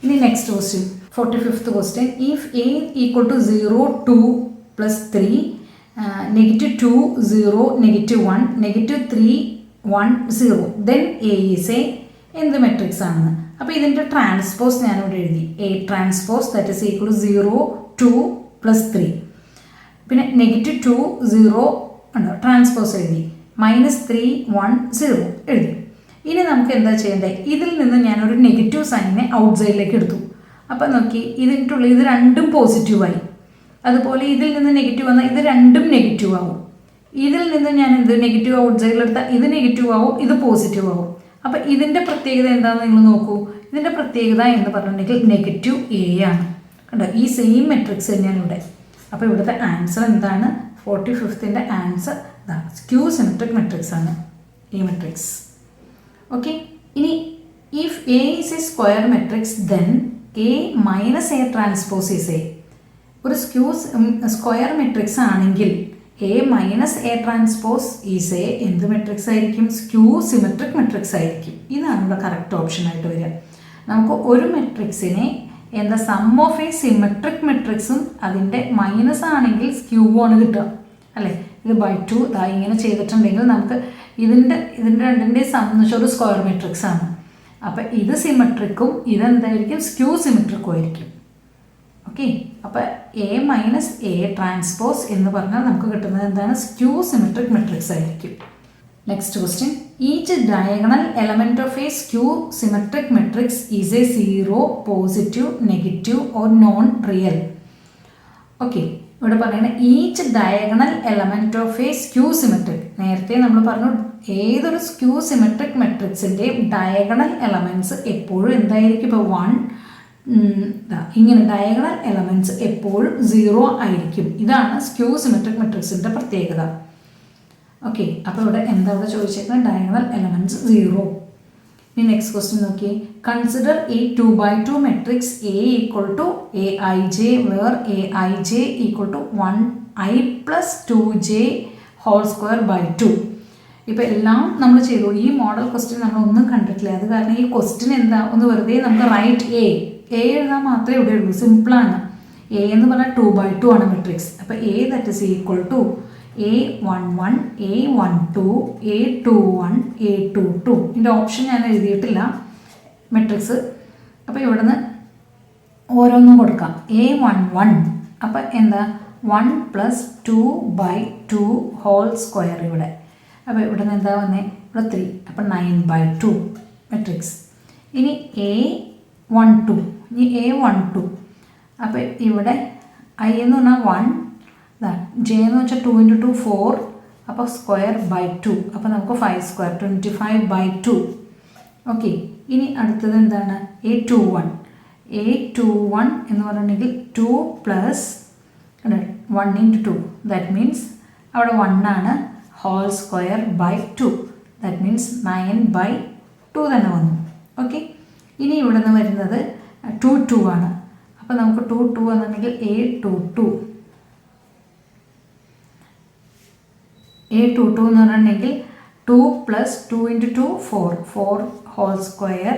ഇനി next question 45th question. If A equal to 0 2 plus 3 -2 0 -1 -3 1 0 then A is A എന്ത് മെട്രിക്സ് ആണെന്ന്. അപ്പോൾ ഇതിൻ്റെ ട്രാൻസ്പോസ് ഞാനിവിടെ എഴുതി. A transpose that is equal to 0 2 plus 3 പിന്നെ -2 0 ഉണ്ടോ ട്രാൻസ്പോസ് എഴുതി, -3 1 0 എഴുതി. ഇനി നമുക്ക് എന്താ ചെയ്യേണ്ടത്? ഇതിൽ നിന്ന് ഞാനൊരു നെഗറ്റീവ് സൈനിനെ ഔട്ട് സൈഡിലേക്ക് എടുത്തു. അപ്പം നോക്കി ഇതിൻ്റെ ഇത് രണ്ടും പോസിറ്റീവായി. അതുപോലെ ഇതിൽ നിന്ന് നെഗറ്റീവ് വന്നാൽ ഇത് രണ്ടും നെഗറ്റീവ് ആവും. ഇതിൽ നിന്ന് ഞാൻ എന്ത് നെഗറ്റീവ് ഔട്ട് സൈഡിലെടുത്താൽ ഇത് നെഗറ്റീവ് ആവും, ഇത് പോസിറ്റീവ് ആവും. അപ്പം ഇതിൻ്റെ പ്രത്യേകത എന്താണെന്ന് നിങ്ങൾ നോക്കൂ. ഇതിൻ്റെ പ്രത്യേകത എന്ന് പറഞ്ഞിട്ടുണ്ടെങ്കിൽ നെഗറ്റീവ് എ ആണ്. കണ്ടോ, ഈ സെയിം മെട്രിക്സ് തന്നെയാണ് ഇവിടെ. അപ്പോൾ ഇവിടുത്തെ ആൻസർ എന്താണ്? 45th answer skew symmetric matrix ആണ് ഈ മെട്രിക്സ്. ഓക്കെ, ഇനി if A is A square matrix then A minus A transpose is A. ഒരു സ്ക്യൂ സ്ക്വയർ മെട്രിക്സ് ആണെങ്കിൽ A minus A transpose is A എന്ത് മെട്രിക്സ് ആയിരിക്കും? Skew symmetric matrix ആയിരിക്കും. ഇതാണ് ഇവിടെ കറക്റ്റ് ഓപ്ഷൻ ആയിട്ട് വരിക. നമുക്ക് ഒരു മെട്രിക്സിനെ എന്താ സം ഓഫ് എ സിമെട്രിക് മെട്രിക്സും അതിൻ്റെ മൈനസ് ആണെങ്കിൽ സ്ക്യൂ ആണ് കിട്ടുക അല്ലേ? ഇത് ബൈ 2 ഇങ്ങനെ ചെയ്തിട്ടുണ്ടെങ്കിൽ നമുക്ക് ഇതിൻ്റെ രണ്ടിൻ്റെ സം എന്ന് വെച്ചാൽ ഒരു സ്ക്വയർ മെട്രിക്സ് ആണ്. അപ്പം ഇത് സിമെട്രിക്കും ഇതെന്തായിരിക്കും? സ്ക്യൂ സിമെട്രിക്കും ആയിരിക്കും. ഓക്കെ, അപ്പോൾ എ മൈനസ് എ ട്രാൻസ്പോസ് എന്ന് പറഞ്ഞാൽ നമുക്ക് കിട്ടുന്നത് എന്താണ്? സ്ക്യൂ സിമെട്രിക് മെട്രിക്സ് ആയിരിക്കും. Next question. Each diagonal element of A skew symmetric matrix is A 0 positive negative or non real. Okay, ഇവിടെ പറയുന്നത് each diagonal element of A skew symmetric. നേരത്തെ നമ്മൾ പറഞ്ഞു ഏതൊരു സ്ക്യൂ സിമെട്രിക് മെട്രിക്സിൻ്റെയും ഡയഗണൽ എലമെൻറ്റ്സ് എപ്പോഴും എന്തായിരിക്കും? ഇപ്പോൾ 1 ഇങ്ങനെ ഡയഗണൽ എലമെൻറ്റ്സ് എപ്പോഴും 0 ആയിരിക്കും. ഇതാണ് സ്ക്യൂ സിമെട്രിക് മെട്രിക്സിൻ്റെ പ്രത്യേകത. ഓക്കെ, അപ്പോൾ ഇവിടെ എന്താ ഇവിടെ ചോദിച്ചേക്കുന്നത്? Diagonal elements 0. ഇനി നെക്സ്റ്റ് ക്വസ്റ്റ്യൻ നോക്കിയേ. Consider A 2x2 matrix A equal to aij where aij equal to 1i + 2j whole square by 2. ഇപ്പോൾ എല്ലാം നമ്മൾ ചെയ്തു. ഈ മോഡൽ ക്വസ്റ്റ്യൻ നമ്മളൊന്നും കണ്ടിട്ടില്ല. അത് കാരണം ഈ ക്വസ്റ്റ്യൻ എന്താ ഒന്ന് വെറുതെ നമുക്ക് റൈറ്റ് എ എഴുതാൻ മാത്രമേ ഇവിടെ ഉള്ളൂ. സിമ്പിളാണ്. എ എന്ന് പറഞ്ഞാൽ 2x2 ആണ് മെട്രിക്സ്. അപ്പോൾ A that is equal to a11 a12 a21 a22. ഇതിൻ്റെ ഓപ്ഷൻ ഞാൻ എഴുതിയിട്ടില്ല മെട്രിക്സ്. അപ്പോൾ ഇവിടുന്ന് ഓരോന്നും കൊടുക്കാം. a11 അപ്പോൾ എന്താ 1 + 2/2 ഹോൾ സ്ക്വയർ ഇവിടെ. അപ്പോൾ ഇവിടെ നിന്ന് എന്താ വന്നേ ഇവിടെ 3. അപ്പോൾ 9/2 മെട്രിക്സ്. ഇനി a12 ഇനി a12 അപ്പോൾ ഇവിടെ i എന്ന് പറഞ്ഞാൽ 1, j എന്ന് വെച്ചാൽ 2 × 2 4, അപ്പോൾ സ്ക്വയർ ബൈ 2. അപ്പോൾ നമുക്ക് 5 സ്ക്വയർ 25/2. ഓക്കെ. ഇനി അടുത്തത് എന്താണ് a21 എന്ന് പറഞ്ഞിട്ടുണ്ടെങ്കിൽ 2 + 1 × 2 ദാറ്റ് മീൻസ് അവിടെ 1 ആണ് whole square by 2 that means 9/2 തന്നെ വന്നു. ഓക്കെ. ഇനി ഇവിടെ നിന്ന് വരുന്നത് 2 ആണ്. അപ്പോൾ നമുക്ക് 2 എന്നുണ്ടെങ്കിൽ a22 എന്ന് പറഞ്ഞിട്ടുണ്ടെങ്കിൽ 2 + 2 × 2 4 ഹോൾ സ്ക്വയർ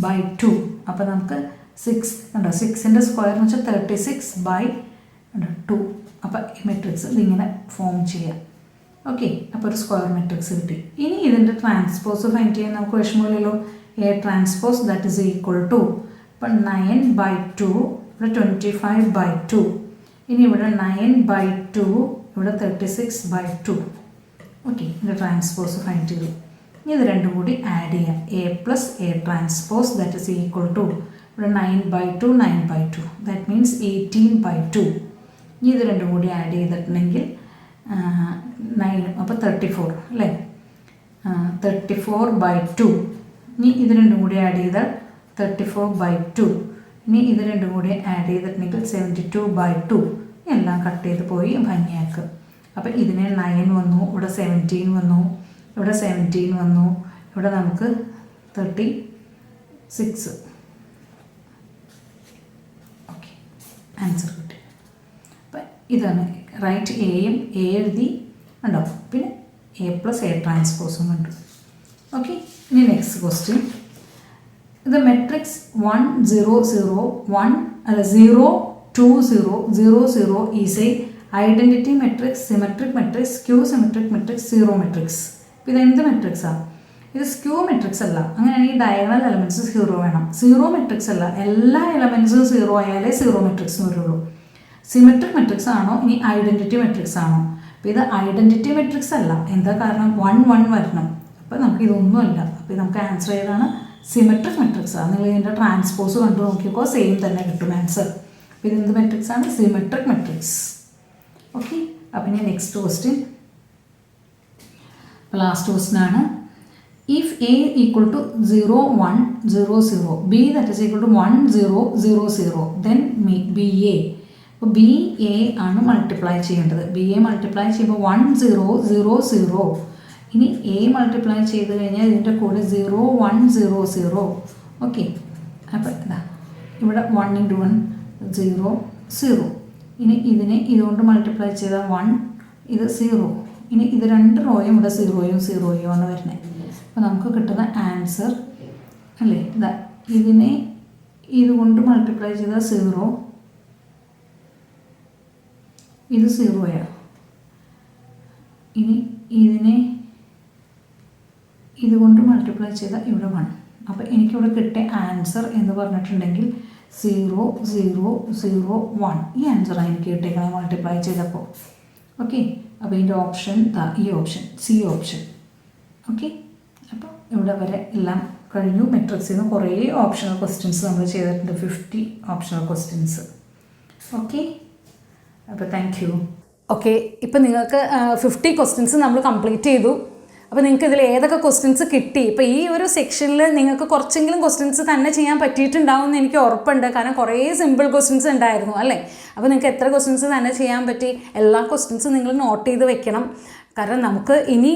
ബൈ 2. അപ്പോൾ നമുക്ക് 6 ഉണ്ടോ 6ൻ്റെ സ്ക്വയർ എന്ന് വെച്ചാൽ 36/2. അപ്പോൾ ഈ മെട്രിക്സ് ഇതിങ്ങനെ ഫോം ചെയ്യാം. ഓക്കെ. അപ്പോൾ ഒരു സ്ക്വയർ മെട്രിക്സ് കിട്ടി. ഇനി ഇതിൻ്റെ ട്രാൻസ്പോസ് ഫൈൻഡ് ചെയ്യാൻ നമുക്ക് വിഷമമില്ലല്ലോ. A transpose that is equal to ഇപ്പം 9/2 ഇവിടെ 25/2. ഇനി ഇവിടെ 9/2 ഇവിടെ 36/2. ഓക്കെ. ഇതിൻ്റെ ട്രാൻസ്പോസ് ഫൈൻഡ് ചെയ്തു. ഇനി ഇത് രണ്ടും കൂടി ആഡ് ചെയ്യാം. A + A transpose that is equal to ഇവിടെ 9/2 9/2 ദാറ്റ് മീൻസ് 18/2. ഇനി ഇത് രണ്ടും കൂടി ആഡ് ചെയ്തിട്ടുണ്ടെങ്കിൽ 9 അപ്പോൾ 34 അല്ലേ 34/2. ഇനി ഇത് രണ്ടും കൂടി ആഡ് ചെയ്താൽ 34/2. ഇനി ഇത് രണ്ടും കൂടി ആഡ് ചെയ്തിട്ടുണ്ടെങ്കിൽ 72/2. എല്ലാം കട്ട് ചെയ്ത് പോയി ഭംഗിയാക്കുക. അപ്പോൾ ഇതിന് 9 വന്നു, ഇവിടെ 17 വന്നു, ഇവിടെ 17 വന്നു, ഇവിടെ നമുക്ക് 36. ഓക്കെ. ആൻസർ കിട്ടി. അപ്പം ഇതാണ് റൈറ്റ് എയും എ എഴുതി ഉണ്ടോ. പിന്നെ എ + എ ട്രാൻസ്പോസും കണ്ടു. ഓക്കെ. ഇനി next question. The matrix 1 0 0 1 0 2 0 0 0 is a identity matrix, symmetric matrix, skew symmetric matrix, zero matrix. ഇത് എന്ത് മെട്രിക്സാണ്? ഇത് സ്ക്യൂ മെട്രിക്സ് അല്ല. അങ്ങനെയാണെങ്കിൽ ഡയഗണൽ എലമെൻറ്റ്സ് 0 വേണം. സീറോ മെട്രിക്സ് അല്ല. എല്ലാ എലമെൻറ്റ്സും 0 ആയാലേ സീറോ മെട്രിക്സ് വരുള്ളൂ. സിമെട്രിക് മെട്രിക്സ് ആണോ ഇനി ഐഡൻറ്റിറ്റി മെട്രിക്സ് ആണോ? അപ്പോൾ ഇത് ഐഡൻറ്റിറ്റി മെട്രിക്സ് അല്ല. എന്താ കാരണം 1 1 വരണം. അപ്പോൾ നമുക്ക് ഇതൊന്നുമല്ല. അപ്പോൾ നമുക്ക് ആൻസർ ഏതാണ്? സിമെട്രിക് മെട്രിക്സ് ആണ്. നിങ്ങൾ ഇതിൻ്റെ ട്രാൻസ്പോസ് കണ്ടു നോക്കിയപ്പോൾ സെയിം തന്നെ കിട്ടും ആൻസർ. അപ്പോൾ ഇതെന്ത് മെട്രിക്സ് ആണ്? Symmetric matrix. ഓക്കെ. അപ്പം ഇനി നെക്സ്റ്റ് ക്വസ്റ്റ്യൻ. അപ്പോൾ ലാസ്റ്റ് ക്വസ്റ്റ്യൻ ആണ്. If A equal to 0 1 0 0 B that is equal to 1 0 0 0 then B A. അപ്പോൾ ബി എ ആണ് മൾട്ടിപ്ലൈ ചെയ്യേണ്ടത്. ബി എ മൾട്ടിപ്ലൈ ചെയ്യുമ്പോൾ 1 0 0 0. ഇനി എ മൾട്ടിപ്ലൈ ചെയ്ത് കഴിഞ്ഞാൽ ഇതിൻ്റെ കൂടെ 0 1 0 0. ഓക്കെ. അപ്പോൾ ഇതാ ഇവിടെ 1 × 1 0 0. ഇനി ഇതിനെ ഇതുകൊണ്ട് മൾട്ടിപ്ലൈ ചെയ്താൽ 1 ഇത് 0. ഇനി ഇത് 2 റോയും ഇവിടെ 0യും 0യും ആണ് വരുന്നത്. അപ്പോൾ നമുക്ക് കിട്ടുന്ന ആൻസർ അല്ലേ ഇതാ ഇതിനെ ഇതുകൊണ്ട് മൾട്ടിപ്ലൈ ചെയ്താൽ 0 ഇത് 0യാണ്. ഇനി ഇതിനെ ഇതുകൊണ്ട് മൾട്ടിപ്ലൈ ചെയ്താൽ ഇവിടെ 1. അപ്പോൾ എനിക്കിവിടെ കിട്ടിയ ആൻസർ എന്ന് പറഞ്ഞിട്ടുണ്ടെങ്കിൽ 0 0 0 1. ഈ ആൻസറാണ് എനിക്ക് കിട്ടിയേക്കണേ മൾട്ടിപ്ലൈ ചെയ്തപ്പോൾ. ഓക്കെ. അപ്പോൾ ഇതിൻ്റെ ഓപ്ഷൻ ഈ ഓപ്ഷൻ സി ഓപ്ഷൻ. ഓക്കെ. അപ്പോൾ ഇവിടെ വരെ എല്ലാം കഴിഞ്ഞു. മെട്രിക്സിൽ നിന്ന് കുറേ ഓപ്ഷണൽ ക്വസ്റ്റ്യൻസ് നമ്മൾ ചെയ്തിട്ടുണ്ട്. 50 ഓപ്ഷണൽ ക്വസ്റ്റ്യൻസ്. ഓക്കെ. അപ്പോൾ താങ്ക് യു. ഓക്കെ. ഇപ്പം നിങ്ങൾക്ക് 50 ക്വസ്റ്റ്യൻസ് നമ്മൾ കംപ്ലീറ്റ് ചെയ്തു. അപ്പോൾ നിങ്ങൾക്ക് ഇതിൽ ഏതൊക്കെ ക്വസ്റ്റ്യൻസ് കിട്ടി? ഇപ്പോൾ ഈ ഒരു സെക്ഷനിൽ നിങ്ങൾക്ക് കുറച്ചെങ്കിലും ക്വസ്റ്റ്യൻസ് തന്നെ ചെയ്യാൻ പറ്റിയിട്ടുണ്ടാവും എന്ന് എനിക്ക് ഉറപ്പുണ്ട്. കാരണം കുറേ സിമ്പിൾ ക്വസ്റ്റ്യൻസ് ഉണ്ടായിരുന്നു അല്ലേ. അപ്പോൾ നിങ്ങൾക്ക് എത്ര ക്വസ്റ്റ്യൻസ് തന്നെ ചെയ്യാൻ പറ്റി? എല്ലാ ക്വസ്റ്റ്യൻസും നിങ്ങൾ നോട്ട് ചെയ്ത് വെക്കണം. കാരണം നമുക്ക് ഇനി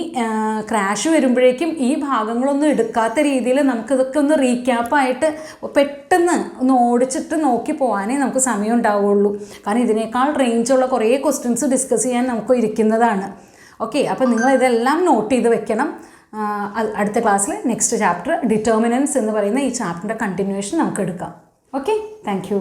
ക്രാഷ് വരുമ്പോഴേക്കും ഈ ഭാഗങ്ങളൊന്നും എടുക്കാത്ത രീതിയിൽ നമുക്കിതൊക്കെ ഒന്ന് റീക്യാപ്പായിട്ട് പെട്ടെന്ന് ഒന്ന് ഓടിച്ചിട്ട് നോക്കി പോകാനേ നമുക്ക് സമയം ഉണ്ടാവുള്ളൂ. കാരണം ഇതിനേക്കാൾ റേഞ്ചുള്ള കുറേ ക്വസ്റ്റ്യൻസ് ഡിസ്കസ് ചെയ്യാൻ നമുക്ക് ഇരിക്കുന്നതാണ്. ഓക്കെ, അപ്പോൾ നിങ്ങളിതെല്ലാം നോട്ട് ചെയ്ത് വെക്കണം. അടുത്ത ക്ലാസ്സിൽ നെക്സ്റ്റ് ചാപ്റ്റർ ഡിറ്റർമിനൻസ് എന്ന് പറയുന്ന ഈ ചാപ്റ്ററിൻ്റെ കണ്ടിന്യൂവേഷൻ നമുക്ക് എടുക്കാം. Okay, thank you.